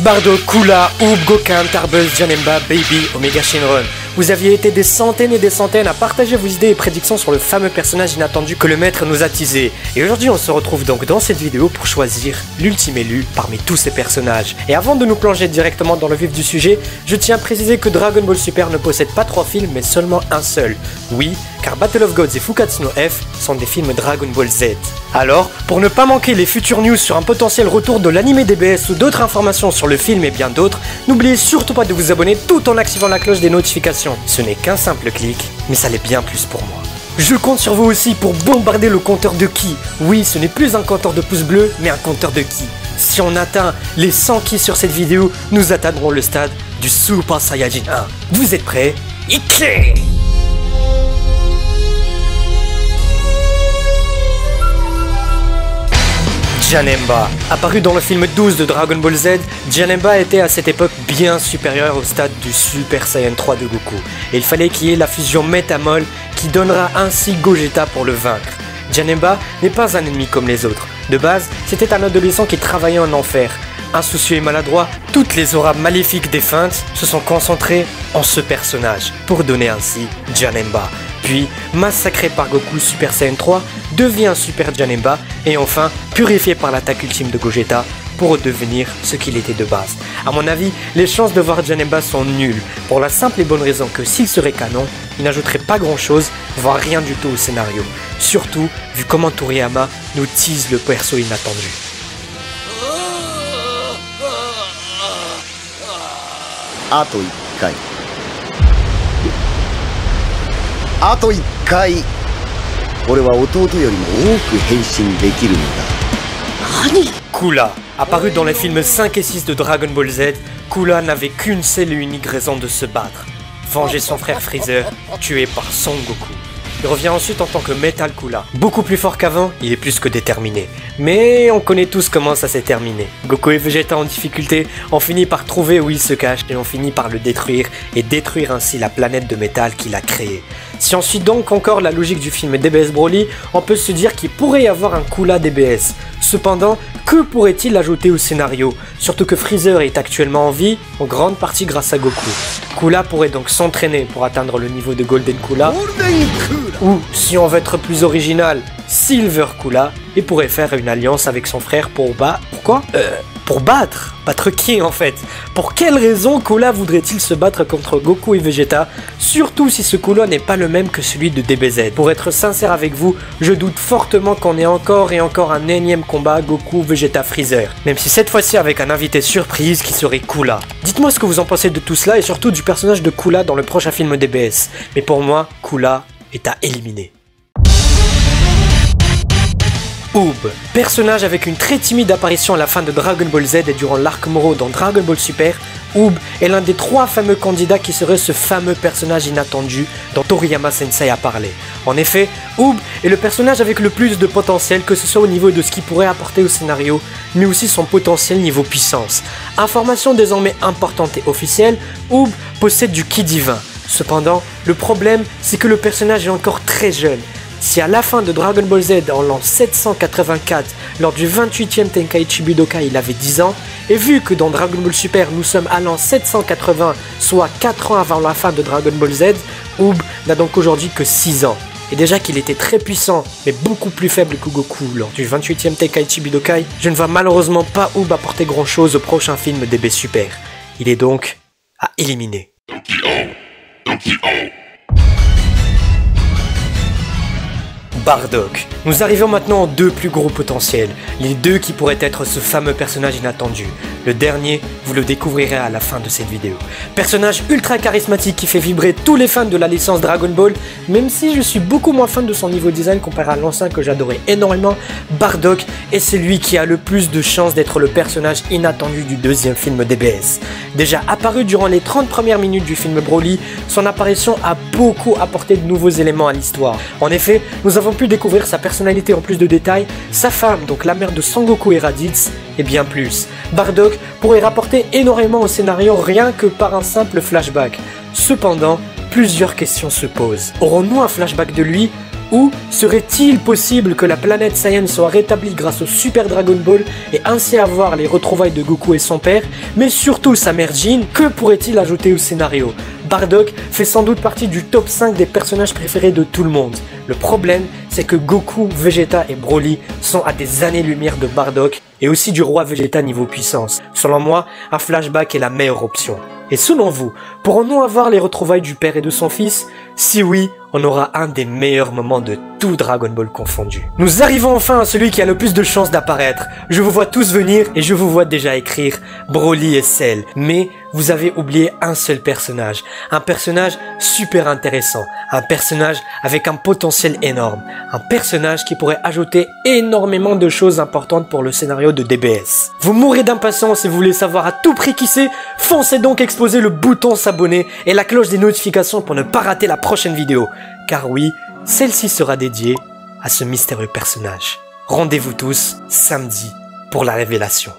Bardock, Coola, Oob, Gouken, Tarbuzz, Janemba, Baby, Omega Shenron. Vous aviez été des centaines et des centaines à partager vos idées et prédictions sur le fameux personnage inattendu que le maître nous a teasé. Et aujourd'hui on se retrouve donc dans cette vidéo pour choisir l'ultime élu parmi tous ces personnages. Et avant de nous plonger directement dans le vif du sujet, je tiens à préciser que Dragon Ball Super ne possède pas 3 films mais seulement un seul. Oui, car Battle of Gods et Fukatsu no F sont des films Dragon Ball Z. Alors, pour ne pas manquer les futures news sur un potentiel retour de l'anime DBS ou d'autres informations sur le film et bien d'autres, n'oubliez surtout pas de vous abonner tout en activant la cloche des notifications. Ce n'est qu'un simple clic, mais ça l'est bien plus pour moi. Je compte sur vous aussi pour bombarder le compteur de ki. Oui, ce n'est plus un compteur de pouces bleus, mais un compteur de ki. Si on atteint les 100 ki sur cette vidéo, nous atteindrons le stade du Super Saiyajin 1. Vous êtes prêts? Ike! Janemba. Apparu dans le film 12 de Dragon Ball Z, Janemba était à cette époque bien supérieur au stade du Super Saiyan 3 de Goku. Et il fallait qu'il y ait la fusion Métamol qui donnera ainsi Gogeta pour le vaincre. Janemba n'est pas un ennemi comme les autres. De base, c'était un adolescent qui travaillait en enfer. Insoucieux et maladroit, toutes les auras maléfiques des feintes se sont concentrées en ce personnage pour donner ainsi Janemba. Puis, massacré par Goku Super Saiyan 3, devient Super Janemba et enfin purifié par l'attaque ultime de Gogeta pour redevenir ce qu'il était de base. A mon avis, les chances de voir Janemba sont nulles, pour la simple et bonne raison que s'il serait canon, il n'ajouterait pas grand chose, voire rien du tout au scénario. Surtout, vu comment Toriyama nous tease le perso inattendu. Ato 1回俺は弟よりも多く変身できるんだ。何？ Coola. Apparu dans les films 5 et 6 de Dragon Ball Z, Coola n'avait qu'une seule et unique raison de se battre. Venger son frère Freezer, tué par Son Goku. Il revient ensuite en tant que Metal Coola. Beaucoup plus fort qu'avant, il est plus que déterminé. Mais on connaît tous comment ça s'est terminé. Goku et Vegeta en difficulté ont fini par trouver où il se cache et ont fini par le détruire et détruire ainsi la planète de métal qu'il a créée. Si on suit donc encore la logique du film DBS Broly, on peut se dire qu'il pourrait y avoir un Coola DBS. Cependant, que pourrait-il ajouter au scénario? Surtout que Freezer est actuellement en vie, en grande partie grâce à Goku. Coola pourrait donc s'entraîner pour atteindre le niveau de Golden Coola, ou, si on veut être plus original, Silver Coola, et pourrait faire une alliance avec son frère pour pour battre? Battre qui en fait? Pour quelle raison Coola voudrait-il se battre contre Goku et Vegeta? Surtout si ce Coola n'est pas le même que celui de DBZ. Pour être sincère avec vous, je doute fortement qu'on ait encore et encore un énième combat Goku, Vegeta, Freezer. Même si cette fois-ci avec un invité surprise qui serait Coola. Dites-moi ce que vous en pensez de tout cela et surtout du personnage de Coola dans le prochain film DBS. Mais pour moi, Coola est à éliminer. Oob, personnage avec une très timide apparition à la fin de Dragon Ball Z et durant l'arc Moro dans Dragon Ball Super, Oob est l'un des 3 fameux candidats qui serait ce fameux personnage inattendu dont Toriyama Sensei a parlé. En effet, Oob est le personnage avec le plus de potentiel, que ce soit au niveau de ce qu'il pourrait apporter au scénario, mais aussi son potentiel niveau puissance. Information désormais importante et officielle, Oob possède du ki divin. Cependant, le problème c'est que le personnage est encore très jeune. Si à la fin de Dragon Ball Z en l'an 784, lors du 28e Tenkaichi Budokai il avait 10 ans, et vu que dans Dragon Ball Super nous sommes à l'an 780, soit 4 ans avant la fin de Dragon Ball Z, Oob n'a donc aujourd'hui que 6 ans. Et déjà qu'il était très puissant, mais beaucoup plus faible que Goku lors du 28e Tenkaichi Budokai, je ne vois malheureusement pas Oob apporter grand chose au prochain film DB Super. Il est donc à éliminer. Bardock. Nous arrivons maintenant aux 2 plus gros potentiels, les 2 qui pourraient être ce fameux personnage inattendu. Le dernier, vous le découvrirez à la fin de cette vidéo. Personnage ultra charismatique qui fait vibrer tous les fans de la licence Dragon Ball, même si je suis beaucoup moins fan de son niveau design comparé à l'ancien que j'adorais énormément, Bardock est celui qui a le plus de chances d'être le personnage inattendu du 2e film DBS. Déjà apparu durant les 30 premières minutes du film Broly, son apparition a beaucoup apporté de nouveaux éléments à l'histoire. En effet, nous avons pu découvrir sa personnalité en plus de détails, sa femme, donc la mère de Son Goku et Raditz, et bien plus. Bardock pourrait rapporter énormément au scénario rien que par un simple flashback. Cependant, plusieurs questions se posent. Aurons-nous un flashback de lui? Ou serait-il possible que la planète Saiyan soit rétablie grâce au Super Dragon Ball et ainsi avoir les retrouvailles de Goku et son père, mais surtout sa mère Jean? Que pourrait-il ajouter au scénario? Bardock fait sans doute partie du top 5 des personnages préférés de tout le monde. Le problème, c'est que Goku, Vegeta et Broly sont à des années-lumière de Bardock et aussi du roi Vegeta niveau puissance. Selon moi, un flashback est la meilleure option. Et selon vous, pourrons-nous avoir les retrouvailles du père et de son fils? Si oui, on aura un des meilleurs moments de tout Dragon Ball confondu. Nous arrivons enfin à celui qui a le plus de chances d'apparaître. Je vous vois tous venir et je vous vois déjà écrire Broly et Cell. Mais vous avez oublié un seul personnage. Un personnage super intéressant. Un personnage avec un potentiel énorme. Un personnage qui pourrait ajouter énormément de choses importantes pour le scénario de DBS. Vous mourrez d'impatience et vous voulez savoir à tout prix qui c'est? Foncez donc exposer le bouton s'abonner et la cloche des notifications pour ne pas rater la prochaine vidéo. Car oui, celle-ci sera dédiée à ce mystérieux personnage. Rendez-vous tous samedi pour la révélation.